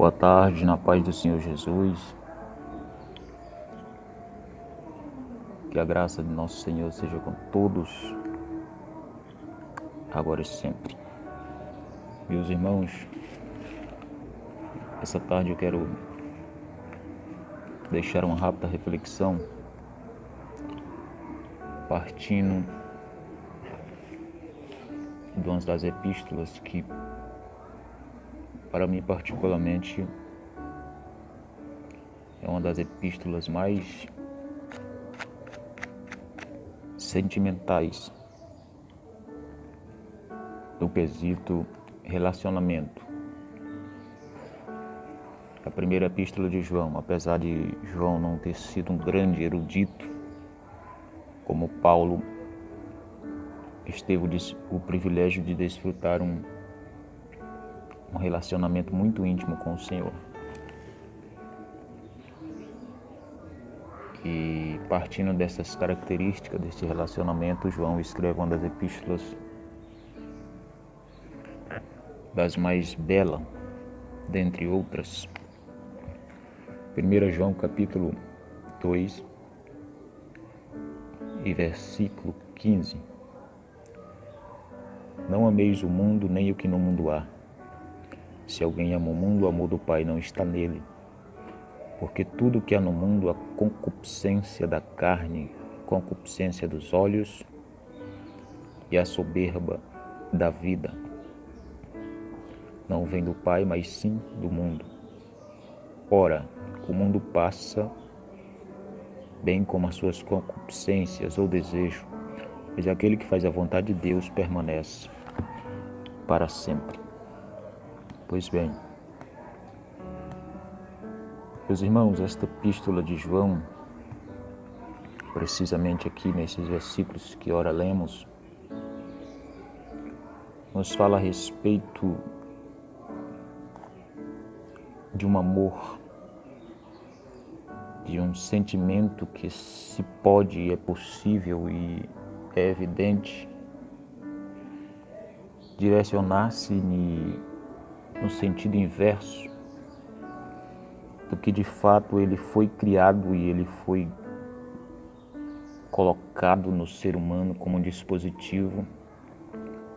Boa tarde, na paz do Senhor Jesus. Que a graça de nosso Senhor seja com todos, agora e sempre. Meus irmãos, essa tarde eu quero deixar uma rápida reflexão, partindo de uma das epístolas que, para mim particularmente, é uma das epístolas mais sentimentais do quesito relacionamento. A primeira epístola de João, apesar de João não ter sido um grande erudito, como Paulo, teve o privilégio de desfrutar um relacionamento muito íntimo com o Senhor. E partindo dessas características desse relacionamento, João escreve uma das epístolas das mais belas, dentre outras. 1 João capítulo 2 e versículo 15. Não ameis o mundo, nem o que no mundo há. Se alguém ama o mundo, o amor do Pai não está nele. Porque tudo que há no mundo, a concupiscência da carne, a concupiscência dos olhos e a soberba da vida, não vem do Pai, mas sim do mundo. Ora, o mundo passa, bem como as suas concupiscências ou desejos, mas aquele que faz a vontade de Deus permanece para sempre. Pois bem, meus irmãos, esta epístola de João, precisamente aqui nesses versículos que ora lemos, nos fala a respeito de um amor, de um sentimento que se pode e é possível e é evidente direcionar-se no sentido inverso do que de fato ele foi criado e ele foi colocado no ser humano como um dispositivo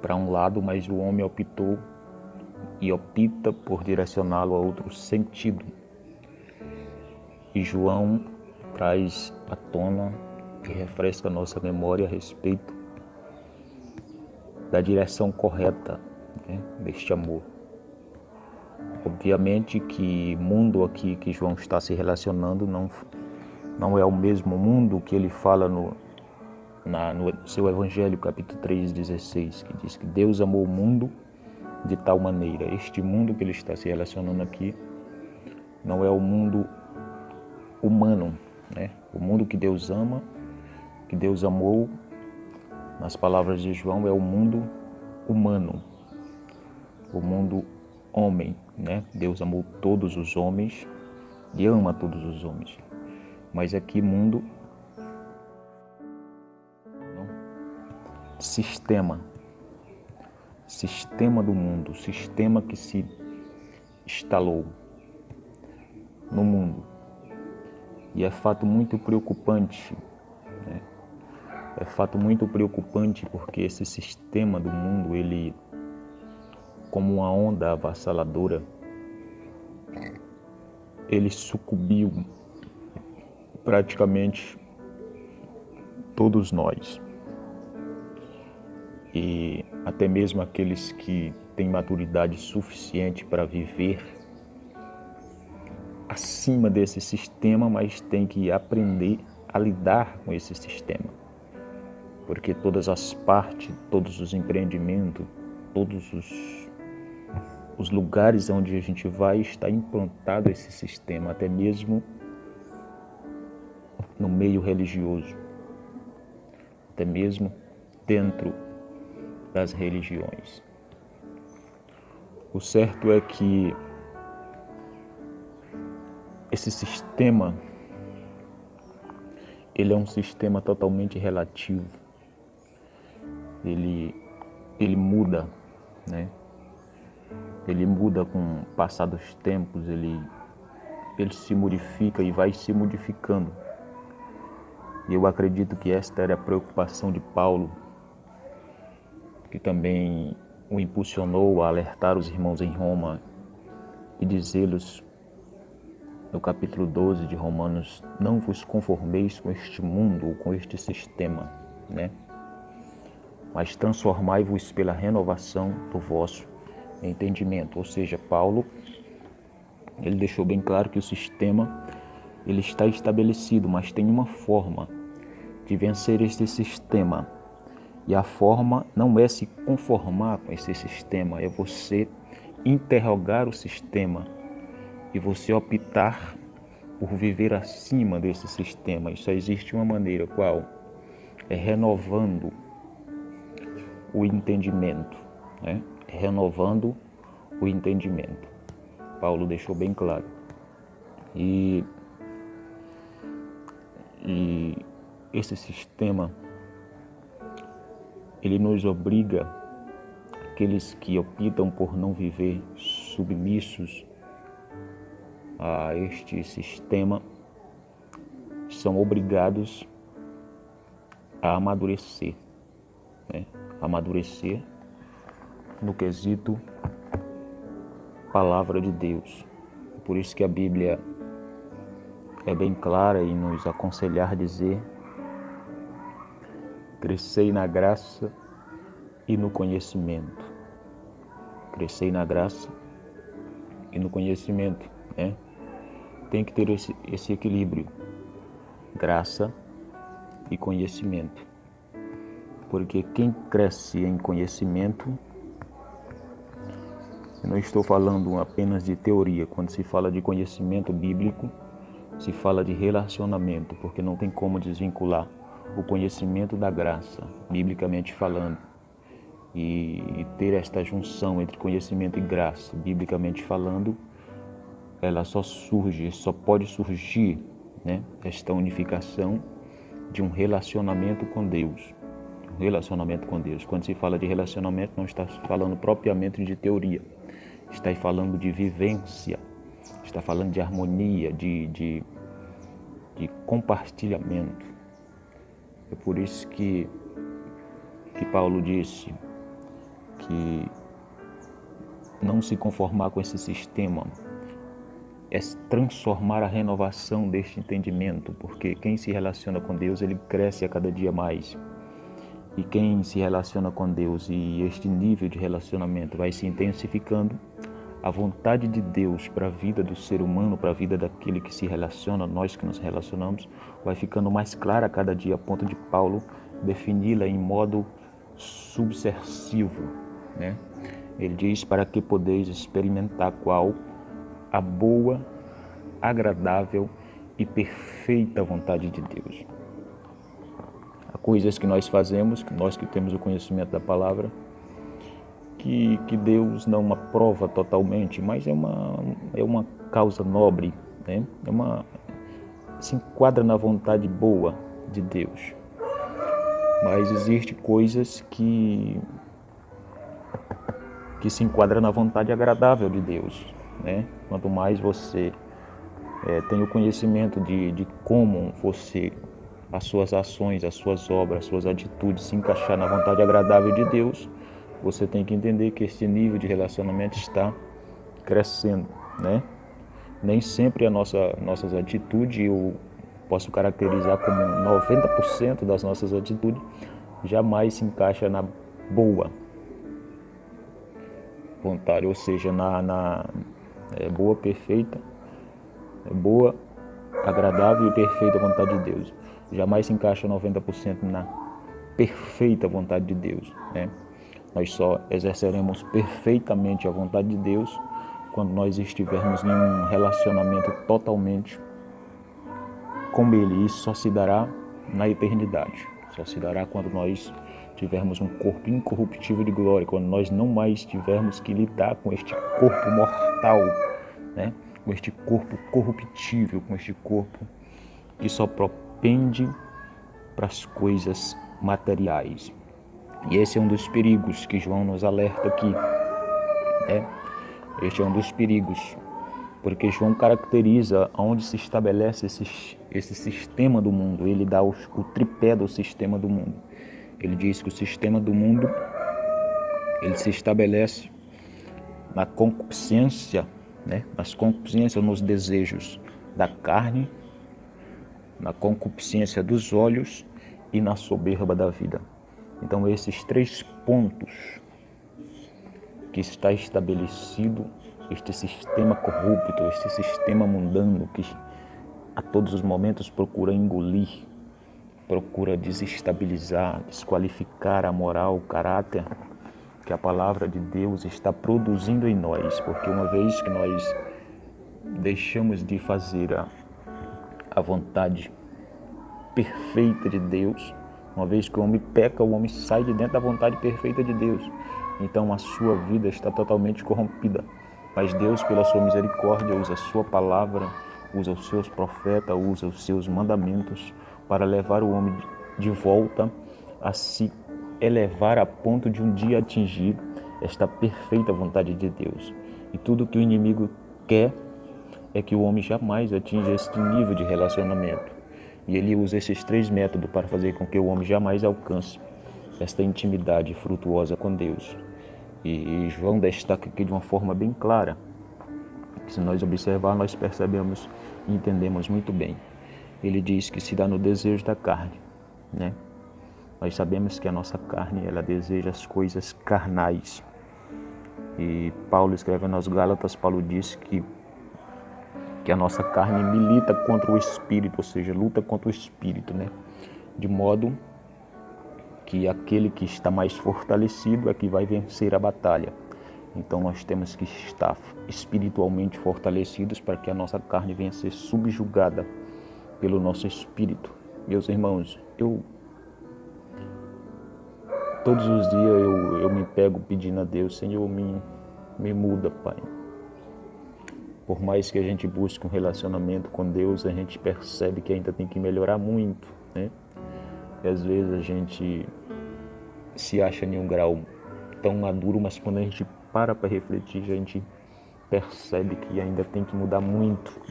para um lado, mas o homem optou e opta por direcioná-lo a outro sentido. E João traz à tona e refresca a nossa memória a respeito da direção correta, deste amor. Obviamente que o mundo aqui que João está se relacionando não é o mesmo mundo que ele fala no seu Evangelho, capítulo 3:16, que diz que Deus amou o mundo de tal maneira. Este mundo que ele está se relacionando aqui não é o mundo humano, O mundo que Deus ama, que Deus amou, nas palavras de João, é o mundo humano, o mundo homem, Deus amou todos os homens e ama todos os homens. Mas aqui mundo, sistema do mundo, sistema que se instalou no mundo. E é fato muito preocupante, É fato muito preocupante porque esse sistema do mundo, ele, como uma onda avassaladora, ele sucumbiu praticamente todos nós. E até mesmo aqueles que têm maturidade suficiente para viver acima desse sistema, mas têm que aprender a lidar com esse sistema. Porque todas as partes, todos os empreendimentos, todos os lugares onde a gente vai, está implantado esse sistema, até mesmo no meio religioso, até mesmo dentro das religiões. O certo é que esse sistema, ele é um sistema totalmente relativo. Ele muda, ele muda com o passar dos tempos, ele se modifica e vai se modificando. E eu acredito que esta era a preocupação de Paulo, que também o impulsionou a alertar os irmãos em Roma e dizer-lhes, no capítulo 12 de Romanos, não vos conformeis com este mundo ou com este sistema, né? Mas transformai-vos pela renovação do vosso entendimento. Ou seja, Paulo, ele deixou bem claro que o sistema, ele está estabelecido, mas tem uma forma de vencer este sistema. E a forma não é se conformar com esse sistema, é você interrogar o sistema e você optar por viver acima desse sistema. E só existe uma maneira, qual? É renovando o entendimento, né? Renovando o entendimento. Paulo deixou bem claro. E esse sistema, ele nos obriga, aqueles que optam por não viver submissos a este sistema, são obrigados a amadurecer, né? Amadurecer no quesito palavra de Deus. Por isso que a Bíblia é bem clara em nos aconselhar a dizer: crescei na graça e no conhecimento. Crescei na graça e no conhecimento, né? Tem que ter esse equilíbrio, graça e conhecimento. Porque quem cresce em conhecimento, eu não estou falando apenas de teoria. Quando se fala de conhecimento bíblico, se fala de relacionamento, porque não tem como desvincular o conhecimento da graça, biblicamente falando, e ter esta junção entre conhecimento e graça, biblicamente falando, ela só pode surgir, né, esta unificação de um relacionamento com Deus. Um relacionamento com Deus. Quando se fala de relacionamento, não está falando propriamente de teoria, está falando de vivência, está falando de harmonia, de compartilhamento. É por isso que Paulo disse que não se conformar com esse sistema é transformar a renovação deste entendimento, porque quem se relaciona com Deus, ele cresce a cada dia mais. E quem se relaciona com Deus e este nível de relacionamento vai se intensificando, a vontade de Deus para a vida do ser humano, para a vida daquele que se relaciona, nós que nos relacionamos, vai ficando mais clara a cada dia, a ponto de Paulo defini-la em modo subversivo, né? Ele diz: para que podeis experimentar qual a boa, agradável e perfeita vontade de Deus. Há coisas que nós fazemos, que nós que temos o conhecimento da palavra, que Deus não aprova totalmente, mas é uma causa nobre, né? Se enquadra na vontade boa de Deus. Mas existem coisas que se enquadram na vontade agradável de Deus, né? Quanto mais você tem o conhecimento de como você, as suas ações, as suas obras, as suas atitudes se encaixar na vontade agradável de Deus, você tem que entender que esse nível de relacionamento está crescendo, né? Nem sempre a nossas atitudes, eu posso caracterizar como 90% das nossas atitudes, jamais se encaixa na boa vontade, ou seja, na boa, perfeita, boa, agradável e perfeita vontade de Deus. Jamais se encaixa 90% na perfeita vontade de Deus, né? Nós só exerceremos perfeitamente a vontade de Deus quando nós estivermos em um relacionamento totalmente com Ele. Isso só se dará na eternidade. Só se dará quando nós tivermos um corpo incorruptível de glória, quando nós não mais tivermos que lidar com este corpo mortal, né? Com este corpo corruptível, com este corpo que só propende para as coisas materiais. E esse é um dos perigos que João nos alerta aqui, né? Este é um dos perigos, porque João caracteriza onde se estabelece esse sistema do mundo. Ele dá o tripé do sistema do mundo. Ele diz que o sistema do mundo ele se estabelece na concupiscência, né? Nas concupiscências, nos desejos da carne, na concupiscência dos olhos e na soberba da vida. Então, esses 3 pontos que está estabelecido, este sistema corrupto, este sistema mundano que a todos os momentos procura engolir, procura desestabilizar, desqualificar a moral, o caráter que a palavra de Deus está produzindo em nós, porque uma vez que nós deixamos de fazer a vontade perfeita de Deus, uma vez que o homem peca, o homem sai de dentro da vontade perfeita de Deus. Então a sua vida está totalmente corrompida. Mas Deus, pela sua misericórdia, usa a sua palavra, usa os seus profetas, usa os seus mandamentos para levar o homem de volta a se elevar a ponto de um dia atingir esta perfeita vontade de Deus. E tudo que o inimigo quer é que o homem jamais atinja este nível de relacionamento. E ele usa esses 3 métodos para fazer com que o homem jamais alcance esta intimidade frutuosa com Deus. E João destaca aqui de uma forma bem clara. Se nós observar, nós percebemos e entendemos muito bem. Ele diz que se dá no desejo da carne, né? Nós sabemos que a nossa carne, ela deseja as coisas carnais. E Paulo escreve nos Gálatas, Paulo diz que a nossa carne milita contra o Espírito, ou seja, luta contra o Espírito, né? De modo que aquele que está mais fortalecido é que vai vencer a batalha. Então nós temos que estar espiritualmente fortalecidos para que a nossa carne venha a ser subjugada pelo nosso Espírito. Meus irmãos, todos os dias eu me pego pedindo a Deus, Senhor, me muda, Pai. Por mais que a gente busque um relacionamento com Deus, a gente percebe que ainda tem que melhorar muito, né? E às vezes a gente se acha em um grau tão maduro, mas quando a gente para refletir, a gente percebe que ainda tem que mudar muito.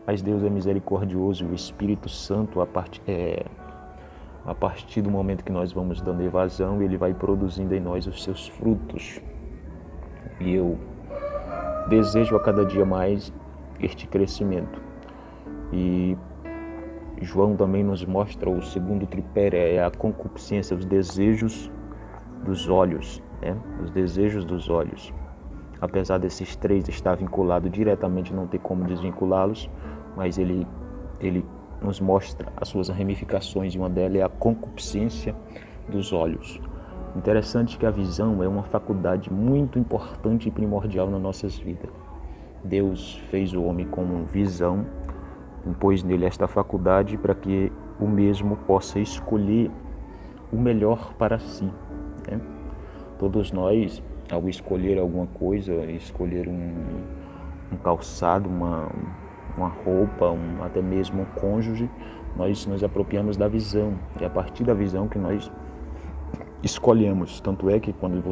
Mas Deus é misericordioso e o Espírito Santo, a partir do momento que nós vamos dando evasão, ele vai produzindo em nós os seus frutos. E eu desejo a cada dia mais este crescimento. E João também nos mostra o segundo tripé, é a concupiscência, os desejos dos olhos, né? Os desejos dos olhos. Apesar desses 3 estar vinculados diretamente, não ter como desvinculá-los, mas ele nos mostra as suas ramificações, e uma delas é a concupiscência dos olhos. Interessante que a visão é uma faculdade muito importante e primordial nas nossas vidas. Deus fez o homem com visão, impôs nele esta faculdade para que o mesmo possa escolher o melhor para si, né? Todos nós, ao escolher alguma coisa, escolher um calçado, uma roupa, até mesmo um cônjuge, nós nos apropriamos da visão. É a partir da visão que nós escolhemos. Tanto é que quando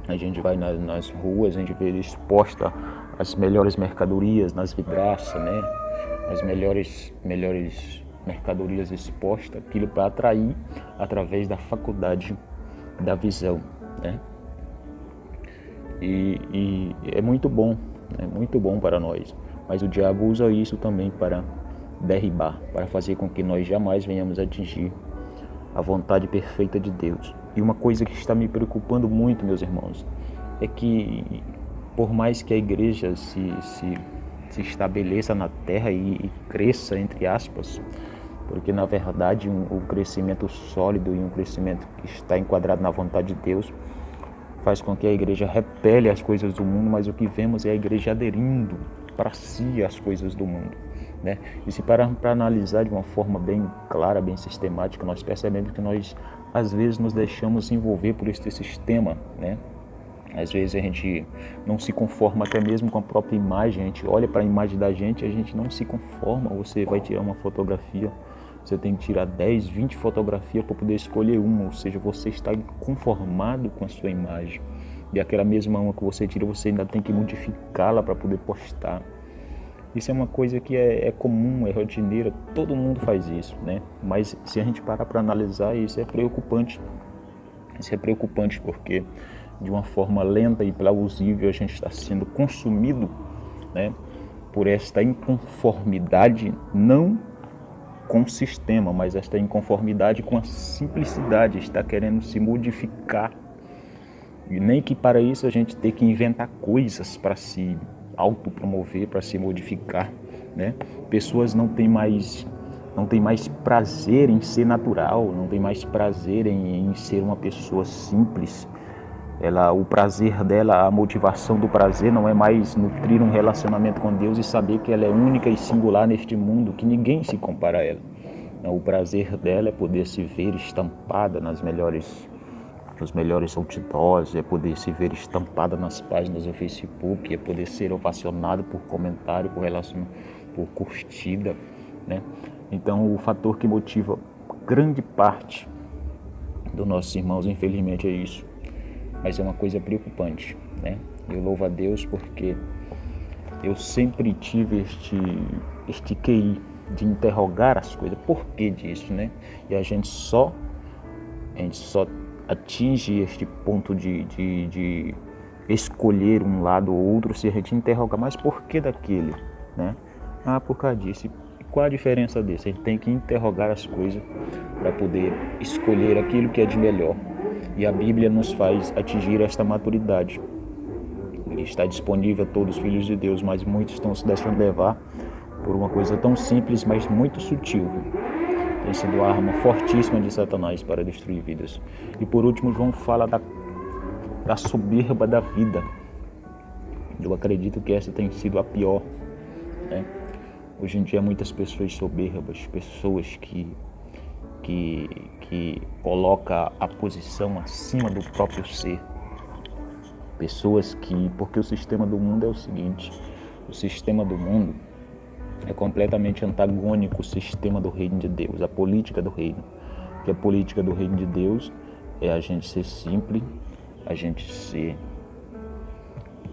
a gente vai nas ruas, a gente vê exposta as melhores mercadorias nas vidraças, né? As melhores mercadorias expostas, aquilo para atrair através da faculdade da visão, né? E é muito bom para nós, mas o diabo usa isso também para derribar, para fazer com que nós jamais venhamos a atingir a vontade perfeita de Deus. E uma coisa que está me preocupando muito, meus irmãos, é que por mais que a igreja se estabeleça na terra e cresça, entre aspas, porque na verdade um crescimento sólido e um crescimento que está enquadrado na vontade de Deus faz com que a igreja repele as coisas do mundo, mas o que vemos é a igreja aderindo para si as coisas do mundo, né? E se parar para analisar de uma forma bem clara, bem sistemática, nós percebemos que nós às vezes nos deixamos envolver por este sistema, né? Às vezes a gente não se conforma até mesmo com a própria imagem, a gente olha para a imagem da gente e a gente não se conforma. Você vai tirar uma fotografia, você tem que tirar 10, 20 fotografias para poder escolher uma, ou seja, você está conformado com a sua imagem. E aquela mesma uma que você tira, você ainda tem que modificá-la para poder postar. Isso é uma coisa que é comum, é rotineira, todo mundo faz isso, né? Mas se a gente parar para analisar, isso é preocupante. Isso é preocupante porque de uma forma lenta e plausível a gente está sendo consumido, né, por esta inconformidade, não com o sistema, mas esta inconformidade com a simplicidade, está querendo se modificar. E nem que para isso a gente tem que inventar coisas para se autopromover, para se modificar, né? Pessoas não têm mais prazer em ser natural, não tem mais prazer em ser uma pessoa simples. O prazer dela, a motivação do prazer não é mais nutrir um relacionamento com Deus e saber que ela é única e singular neste mundo, que ninguém se compara a ela. O prazer dela é poder se ver estampada nos melhores outdoors, é poder se ver estampada nas páginas do Facebook, é poder ser ovacionado por comentário, por curtida, né? Então, o fator que motiva grande parte dos nossos irmãos, infelizmente, é isso. Mas é uma coisa preocupante, né? Eu louvo a Deus porque eu sempre tive este QI de interrogar as coisas. Por que disso, né? E a gente só atinge este ponto de escolher um lado ou outro se a gente interrogar, mas por que daquele, né? Por causa disso. E qual a diferença disso? A gente tem que interrogar as coisas para poder escolher aquilo que é de melhor. E a Bíblia nos faz atingir esta maturidade. Está disponível a todos os filhos de Deus, mas muitos estão se deixando levar por uma coisa tão simples, mas muito sutil. Tem sido a arma fortíssima de Satanás para destruir vidas. E por último, João fala da soberba da vida. Eu acredito que essa tem sido a pior, né? Hoje em dia, muitas pessoas soberbas, pessoas que coloca a posição acima do próprio ser. Pessoas porque o sistema do mundo é o seguinte, o sistema do mundo é completamente antagônico ao sistema do reino de Deus, a política do reino. Porque a política do reino de Deus é a gente ser simples, a gente ser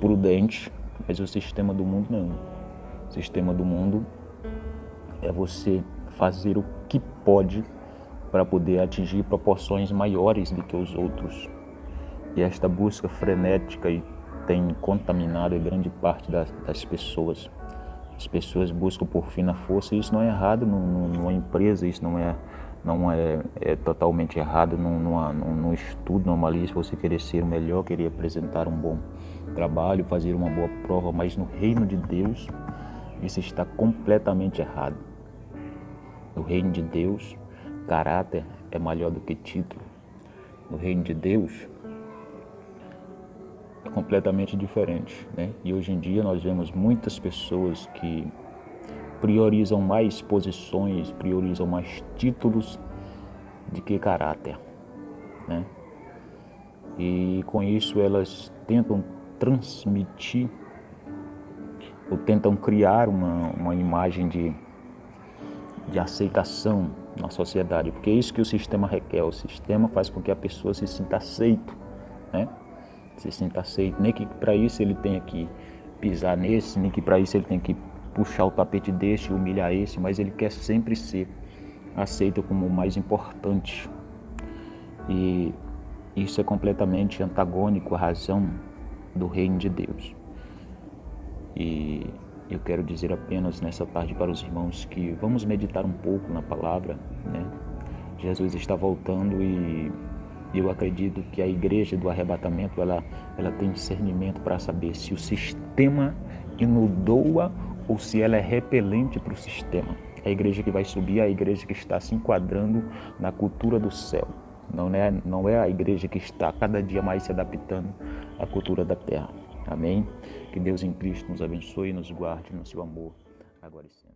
prudente, mas o sistema do mundo não. O sistema do mundo é você fazer o que pode para poder atingir proporções maiores do que os outros. E esta busca frenética tem contaminado grande parte das pessoas. As pessoas buscam por fim na força, e isso não é errado numa empresa, isso não é totalmente errado num estudo, numa lista, você querer ser o melhor, querer apresentar um bom trabalho, fazer uma boa prova, mas no reino de Deus, isso está completamente errado. No reino de Deus, caráter é maior do que título. No reino de Deus é completamente diferente, né? E hoje em dia nós vemos muitas pessoas que priorizam mais posições, priorizam mais títulos do que caráter, né? E com isso elas tentam transmitir ou tentam criar uma imagem de aceitação na sociedade, porque é isso que o sistema requer. O sistema faz com que a pessoa se sinta aceito, né? Se sinta aceito, nem que para isso ele tenha que pisar nesse, nem que para isso ele tenha que puxar o tapete deste, humilhar esse, mas ele quer sempre ser aceito como o mais importante. E isso é completamente antagônico à razão do reino de Deus. E eu quero dizer apenas nessa tarde para os irmãos que vamos meditar um pouco na palavra, né? Jesus está voltando e eu acredito que a igreja do arrebatamento ela tem discernimento para saber se o sistema inundoa ou se ela é repelente para o sistema. A igreja que vai subir é a igreja que está se enquadrando na cultura do céu. Não é a igreja que está cada dia mais se adaptando à cultura da terra. Amém? Que Deus em Cristo nos abençoe e nos guarde no seu amor, agora e sempre.